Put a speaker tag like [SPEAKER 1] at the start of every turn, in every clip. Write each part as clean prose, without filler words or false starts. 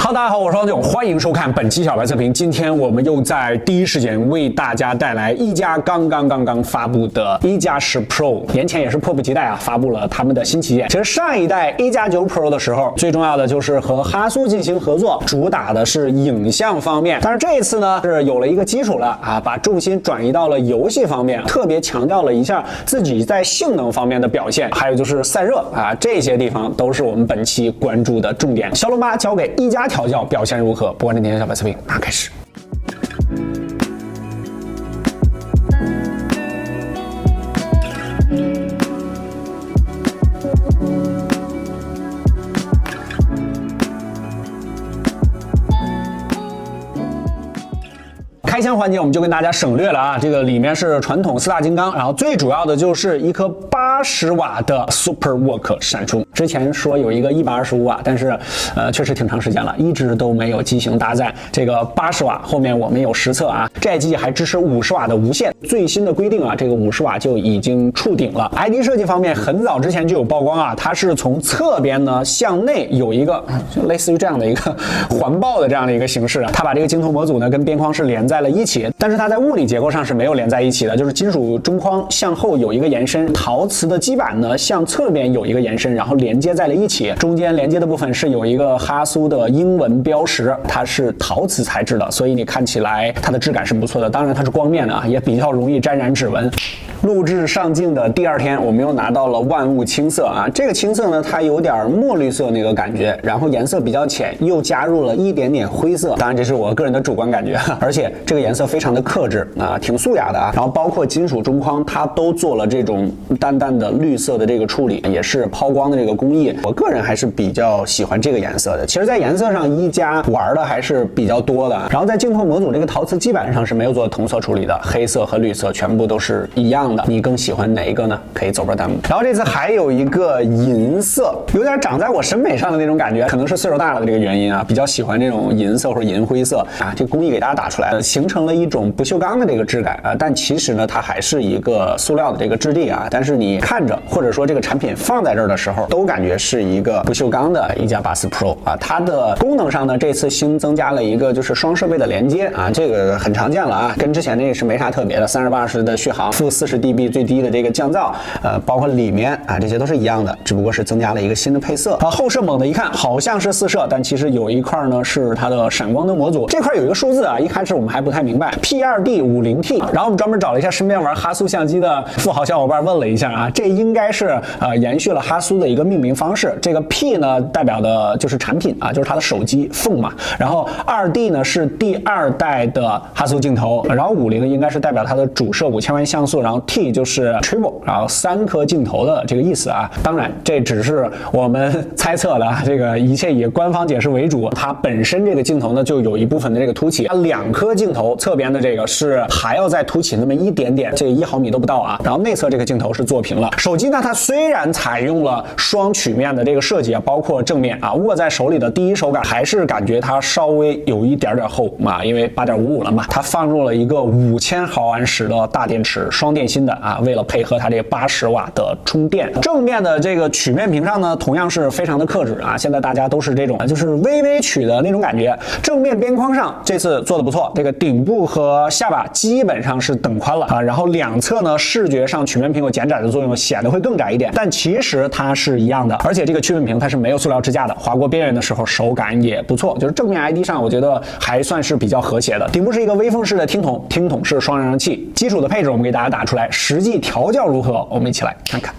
[SPEAKER 1] Hello， 大家好，我是王炯，欢迎收看本期小白测评。今天我们又在第一时间为大家带来一加刚刚发布的1+10 Pro， 年前也是迫不及待啊，发布了他们的新旗舰。其实上一代1+9 Pro 的时候，最重要的就是和哈苏进行合作，主打的是影像方面。但是这一次呢，是有了一个基础了啊，把重心转移到了游戏方面，特别强调了一下自己在性能方面的表现，还有就是散热啊，这些地方都是我们本期关注的重点。骁龙8交给1+调教表现如何？不关注今天小白测评，马上开始。开箱环节我们就跟大家省略了啊，这个里面是传统4大金刚，然后最主要的就是一颗80瓦的 SuperWOOC 闪充。之前说有一个125瓦，但是确实挺长时间了，一直都没有机型搭载这个80瓦。后面我们有实测啊，这一季还支持50瓦的无线。最新的规定啊，这个50瓦就已经触顶了。ID 设计方面，很早之前就有曝光啊，它是从侧边呢向内有一个就类似于这样的一个环抱的这样的一个形式啊，它把这个镜头模组呢跟边框是连在了一起，但是它在物理结构上是没有连在一起的，就是金属中框向后有一个延伸，陶瓷的基板呢向侧边有一个延伸，然后连接在了一起，中间连接的部分是有一个哈苏的英文标识，它是陶瓷材质的，所以你看起来它的质感是不错的。当然它是光面的啊，也比较容易沾染指纹。录制上镜的第2天，我们又拿到了万物青色啊，这个青色呢，它有点墨绿色那个感觉，然后颜色比较浅，又加入了一点点灰色，当然这是我个人的主观感觉，而且这个颜色非常的克制啊，挺素雅的啊。然后包括金属中框，它都做了这种淡淡的绿色的这个处理，也是抛光的这个工艺，我个人还是比较喜欢这个颜色的。其实，在颜色上1加玩的还是比较多的。然后在镜头模组这个陶瓷基板上是没有做同色处理的，黑色和绿色全部都是一样的。你更喜欢哪一个呢？可以走波弹幕。然后这次还有一个银色，有点长在我审美上的那种感觉，可能是岁数大了的这个原因啊，比较喜欢这种银色或者银灰色啊。这个工艺给大家打出来了，形成了一种不锈钢的这个质感啊，但其实呢，它还是一个塑料的这个质地啊。但是你看着或者说这个产品放在这儿的时候，都感觉是一个不锈钢的1+84 Pro 啊。它的功能上呢，这次新增加了一个就是双设备的连接啊，这个很常见了啊，跟之前那个是没啥特别的，3080的续航，-40dB 最低的这个降噪，包括里面啊，这些都是一样的，只不过是增加了一个新的配色啊。后摄猛的一看好像是4摄，但其实有一块呢是它的闪光灯模组，这块有一个数字啊，一开始我们还不太明白 P2D50T， 然后我们专门找了一下身边玩哈苏相机的富豪小伙伴问了一下啊，这应该是延续了哈苏的一个命名方式，这个 P 呢代表的就是产品啊，就是它的手机凤嘛，然后2D 呢是第2代的哈苏镜头，然后50应该是代表它的主摄5000万像素，然后 T 就是 Triple， 然后3颗镜头的这个意思啊。当然这只是我们猜测的，这个一切以官方解释为主。它本身这个镜头呢就有一部分的这个凸起，它2颗镜头侧边的这个是还要再凸起那么一点点，这1毫米都不到啊。然后内侧这个镜头是做平了。手机呢它虽然采用了双曲面的这个设计啊，包括正面啊，握在手里的第一手感还是感觉它稍微有一点厚嘛，因为8.55了嘛，它放入了一个5000毫安时的大电池，双电芯的啊，为了配合它这个80瓦的充电。正面的这个曲面屏上呢，同样是非常的克制啊，现在大家都是这种就是微微曲的那种感觉。正面边框上这次做的不错，这个顶部和下巴基本上是等宽了啊，然后两侧呢视觉上曲面屏有减窄的作用，显得会更窄一点，但其实它是一样的，而且这个曲面屏它是没有塑料支架的，划过边缘的时候手感也不错，就是正面 ID 上我觉得还算是比较和谐的。顶部是一个微风式的听筒，听筒是双扬声器，基础的配置我们给大家打出来，实际调教如何，我们一起来看看。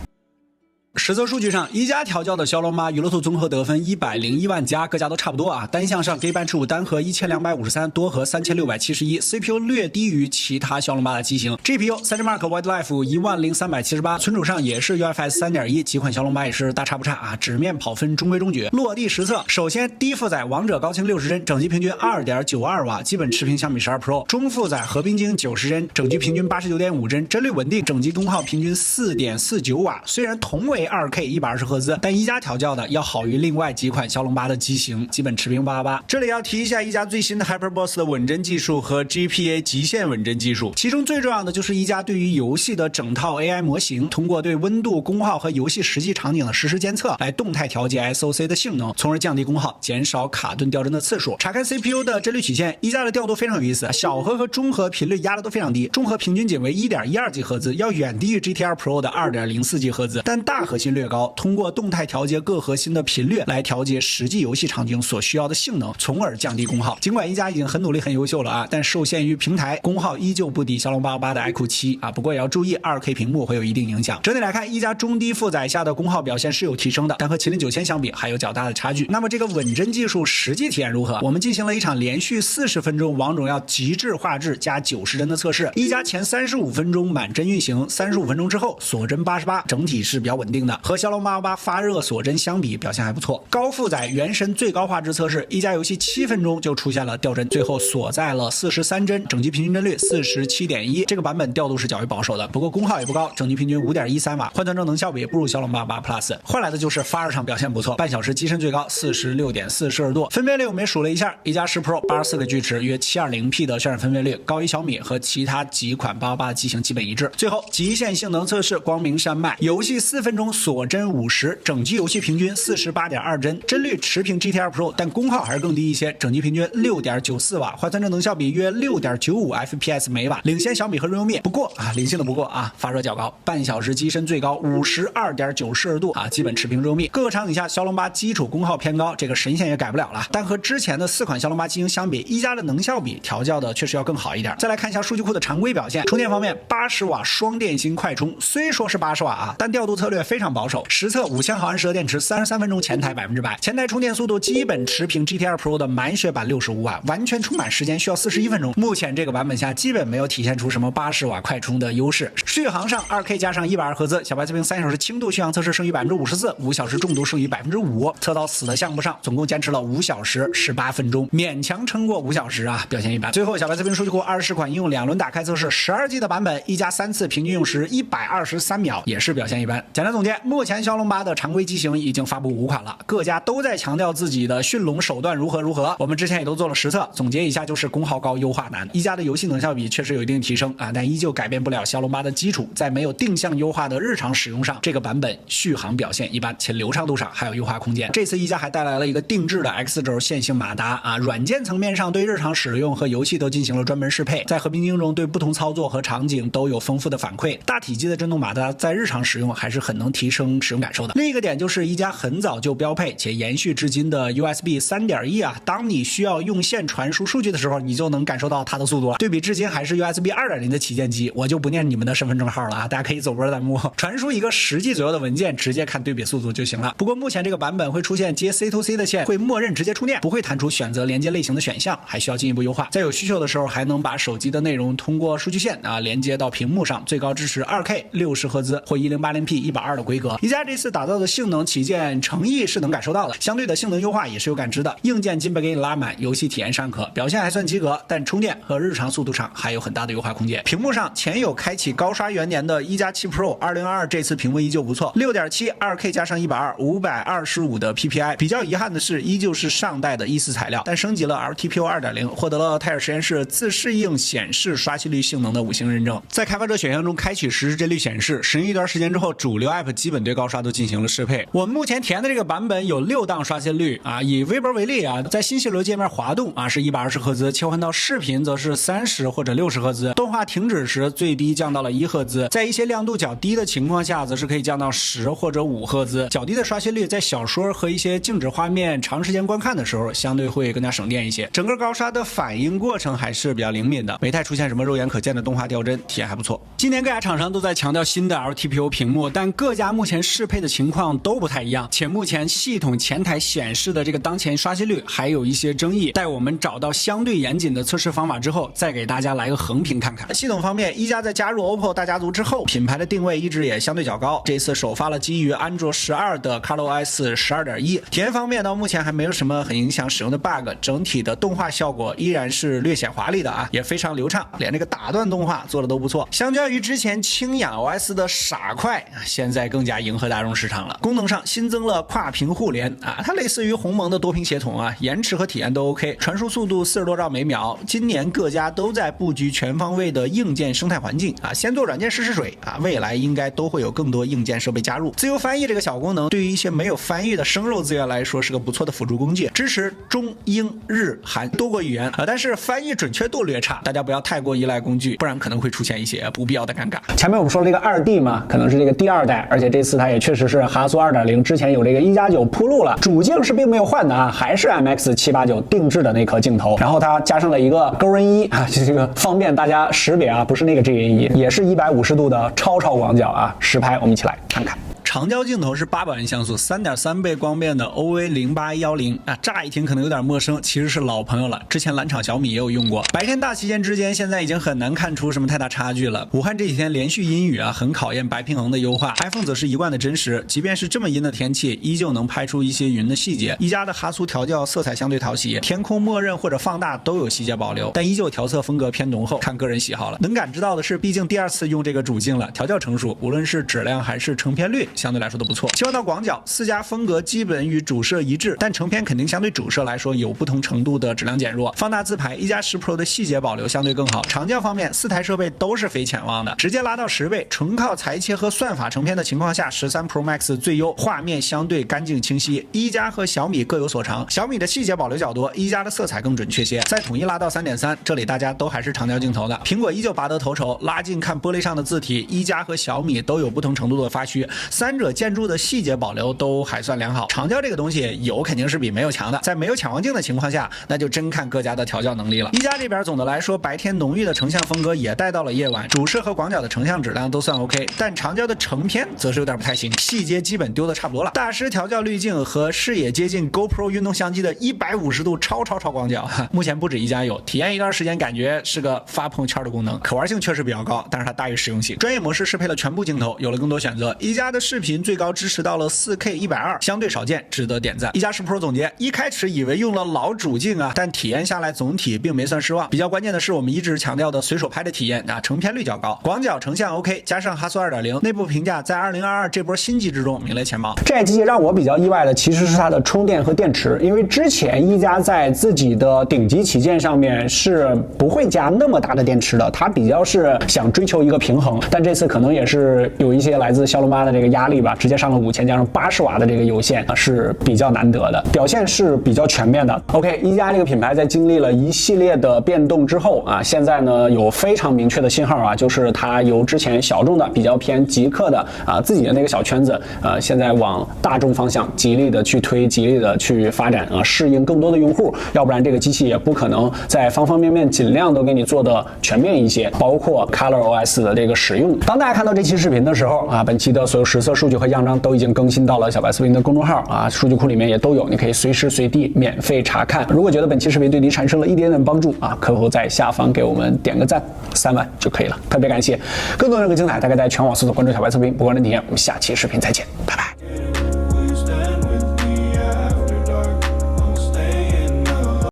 [SPEAKER 1] 实测数据上，1+调教的骁龙8娱乐图综合得分101万加，各家都差不多啊。单项上 Geekbench 单核1253，多核3671 ，CPU 略低于其他骁龙8的机型 ，GPU 3 Mark Wildlife 10378，存储上也是 UFS 3.1，几款骁龙8也是大差不差啊，纸面跑分中规中矩。落地实测，首先低负载王者高清60帧，整机平均2.92瓦，基本持平小米12 Pro， 中负载合冰晶90帧，整机平均89.5帧，帧率稳定，整机功耗平均4.49瓦。虽然同为
[SPEAKER 2] 为 2K 120赫兹，但一加调教的要好于另外几款骁龙8的机型，基本持平888。这里要提一下一加最新的 HyperBoost 的稳帧技术和 GPA 极限稳帧技术，其中最重要的就是一加对于游戏的整套 AI 模型，通过对温度、功耗和游戏实际场景的实时监测，来动态调节 SoC 的性能，从而降低功耗，减少卡顿掉帧的次数。查看 CPU 的帧率曲线，一加的调度非常有意思，小核和中核频率压的都非常低，中核平均仅为 1.12 赫兹，要远低于 GTR Pro 的 2.04 赫兹，但大核心略高，通过动态调节各核心的频率来调节实际游戏场景所需要的性能，从而降低功耗。尽管一加已经很努力很优秀了啊，但受限于平台，功耗依旧不敌骁龙888的 iQOO 7啊，不过也要注意 2K 屏幕会有一定影响。整体来看，一加中低负载下的功耗表现是有提升的，但和麒麟9000相比还有较大的差距。那么这个稳帧技术实际体验如何？我们进行了一场连续40分钟王者荣耀极致画质加90帧的测试，一加前35分钟满帧运行，35分钟之后锁帧88，整体是比较稳定的，和骁龙888发热锁帧相比表现还不错。高负载原神最高画质测试，一加游戏7分钟就出现了掉帧，最后锁在了43帧，整机平均帧率47.1，这个版本调度是较为保守的，不过功耗也不高，整机平均 5.13 瓦，换算成能效比不如骁龙888 Plus。换来的就是发热场表现不错，半小时机身最高 46.4摄氏度。分辨率我们也数了一下，一加10 Pro 84个锯齿，约 720P 的渲染分辨率，高于小米和其他几款888的机型基本一致。最后极限性能测试，光明山脉游戏4分钟锁帧50，整机游戏平均 48.2帧，帧率持平 GTR Pro， 但功耗还是更低一些，整机平均 6.94 瓦，换算成能效比约 6.95 FPS 每瓦，领先小米和 realme。不过领先的不过发热较高，半小时机身最高 52.9摄氏度基本持平 realme。各个场景下骁龙8基础功耗偏高，这个神仙也改不了了。但和之前的4款骁龙8机型相比，一加的能效比调教的确实要更好一点。再来看一下数据库的常规表现，充电方面80瓦双电芯快充，虽说是80瓦但调度策略非常保守，实测5000毫安时的电池33分钟前台100%，前台充电速度基本持平 GTR Pro 的满血版65瓦，完全充满时间需要41分钟。目前这个版本下基本没有体现出什么80瓦快充的优势。续航上 2K 加上120赫兹，小白测评3小时轻度续航测试剩余 54%，5小时重度剩余 5%， 测到死的项目上总共坚持了5小时18分钟，勉强撑过5小时表现一般。最后小白测评数据库20款应用2轮打开测试，12G 的版本一加3次平均用时123秒，也是表现一般。简单总结，目前骁龙8的常规机型已经发布5款了，各家都在强调自己的驯龙手段如何，我们之前也都做了实测，总结一下就是功耗高优化难。一加的游戏能效比确实有一定提升但依旧改变不了骁龙8的基础，在没有定向优化的日常使用上，这个版本续航表现一般，且流畅度上还有优化空间。这次一加还带来了一个定制的 X 轴线性马达软件层面上对日常使用和游戏都进行了专门适配，在和平精英中对不同操作和场景都有丰富的反馈。大体积的震动马达在日常使用还是很能提升使用感受的。另一个点就是一加很早就标配且延续至今的 USB 3.1当你需要用线传输数据的时候，你就能感受到它的速度了。对比至今还是 USB 2.0 的旗舰机，我就不念你们的身份证号了大家可以走波弹幕，传输一个10 G 左右的文件，直接看对比速度就行了。不过目前这个版本会出现接 C2C 的线会默认直接充电，不会弹出选择连接类型的选项，还需要进一步优化。在有需求的时候还能把手机的内容通过数据线连接到屏幕上，最高支持 2K 60赫兹或 1080P 120的规格。一加这次打造的性能旗舰诚意是能感受到的，相对的性能优化也是有感知的，硬件基本给你拉满，游戏体验尚可，表现还算及格，但充电和日常速度上还有很大的优化空间。屏幕上前有开启高刷元年的一加7 Pro 2022，这次屏幕依旧不错， 6.7 2K 加上120 525的 PPI。 比较遗憾的是依旧是上代的E4材料，但升级了 LTPO 2.0， 获得了泰尔实验室自适应显示刷新率性能的5星认证。在开发者选项中开启实时帧率显示，使用一段时间之后，主流 App 基本对高刷都进行了适配。我们目前体验的这个版本有6档刷新率以微博为例在新系统界面滑动是120赫兹，切换到视频则是30或者60赫兹，动画停止时最低降到了1赫兹，在一些亮度较低的情况下则是可以降到10或者5赫兹。较低的刷新率在小说和一些静止画面长时间观看的时候相对会更加省电一些。整个高刷的反应过程还是比较灵敏的，没太出现什么肉眼可见的动画掉帧，体验还不错。今年各家厂商都在强调新的 LTPO 屏幕，但各家目前适配的情况都不太一样，且目前系统前台显示的这个当前刷新率还有一些争议，待我们找到相对严谨的测试方法之后再给大家来个横评看看。系统方面，一加在加入 OPPO 大家族之后，品牌的定位一直也相对较高，这次首发了基于安卓12的 ColorOS 12.1。 体验方面到目前还没有什么很影响使用的 bug， 整体的动画效果依然是略显华丽的也非常流畅，连这个打断动画做的都不错。相较于之前轻氧 OS 的傻快，现在更加迎合大众市场了。功能上新增了跨屏互联啊，它类似于鸿蒙的多屏协同啊，延迟和体验都 OK， 传输速度40多兆每秒。今年各家都在布局全方位的硬件生态环境啊，先做软件试试水啊，未来应该都会有更多硬件设备加入。自由翻译这个小功能，对于一些没有翻译的生肉资源来说是个不错的辅助工具，支持中英日韩多国语言啊，但是翻译准确度略差，大家不要太过依赖工具，不然可能会出现一些不必要的尴尬。
[SPEAKER 1] 前面我们说这个2D 嘛，可能是这个第2代，而且这次它也确实是哈苏 2.0， 之前有这个1+9铺路了，主镜是并没有换的啊，还是 MX789定制的那颗镜头，然后它加上了一个勾人1啊，这个方便大家识别啊，不是那个 GA1， 也是150度的超广角啊，实拍，我们一起来看看。
[SPEAKER 2] 长焦镜头是800万像素，3.3倍光变的 OA0810啊，乍一听可能有点陌生，其实是老朋友了，之前蓝厂小米也有用过。白天大旗舰之间现在已经很难看出什么太大差距了。武汉这几天连续阴雨啊，很考验白平衡的优化。iPhone 则是一贯的真实，即便是这么阴的天气，依旧能拍出一些云的细节。一加的哈苏调教色彩相对讨喜，天空默认或者放大都有细节保留，但依旧调色风格偏浓厚，看个人喜好了。能感知到的是，毕竟第2次用这个主镜了，调教成熟，无论是质量还是成片率，相对来说都不错。切换到广角，4家风格基本与主摄一致，但成片肯定相对主摄来说有不同程度的质量减弱。放大自拍，1+10 Pro 的细节保留相对更好。长焦方面，4台设备都是非潜望的，直接拉到10倍，纯靠裁切和算法成片的情况下，13 Pro Max 最优，画面相对干净清晰。一加和小米各有所长，小米的细节保留较多，一加的色彩更准确些。再统一拉到 3.3， 这里大家都还是长焦镜头的，苹果依旧拔得头筹，拉近看玻璃上的字体，一加和小米都有不同程度的发虚，三者建筑的细节保留都还算良好。长焦这个东西有肯定是比没有强的，在没有潜望镜的情况下，那就真看各家的调教能力了。一加这边总的来说，白天浓郁的成像风格也带到了夜晚，主摄和广角的成像质量都算 OK， 但长焦的成片则是有点不太行，细节基本丢的差不多了。大师调教滤镜和视野接近 GoPro 运动相机的150度超广角，目前不止一家有，体验一段时间感觉是个发朋友圈的功能，可玩性确实比较高，但是它大于实用性。专业模式适配了全部镜头，有了更多选择。一加的视频最高支持到了 4K 120，相对少见，值得点赞。一加10 Pro 总结：一开始以为用了老主镜啊，但体验下来总体并没算失望。比较关键的是我们一直强调的随手拍的体验啊，成片率较高，广角成像 OK， 加上哈苏 2.0， 内部评价在2022这波新机之中名列前茅。
[SPEAKER 1] 这台机器让我比较意外的其实是它的充电和电池，因为之前一加在自己的顶级旗舰上面是不会加那么大的电池的，它比较是想追求一个平衡，但这次可能也是有一些来自骁龙8的这个压力吧，直接上了5000加上80瓦的这个有线是比较难得的，表现是比较全面的。OK， 一加这个品牌在经历了一系列的变动之后啊，现在呢有非常明确的信号啊，就是它由之前小众的比较偏极客的啊自己的那个小圈子，现在往大众方向极力的去推，极力的去发展啊，适应更多的用户，要不然这个机器也不可能在方方面面尽量都给你做的全面一些，包括 ColorOS 的这个使用。当大家看到这期视频的时候啊，本期的所有实测数据和样张都已经更新到了小白视频的公众号啊，数据库里面也都有，你可以随时随地免费查看。如果觉得本期视频对你产生了一点点帮助啊，可否在下方给我们点个赞，3万就可以了，特别感谢。更多人更精彩，大概在全网搜索关注小白测评，不关注体验，我们下期视频再见，拜拜。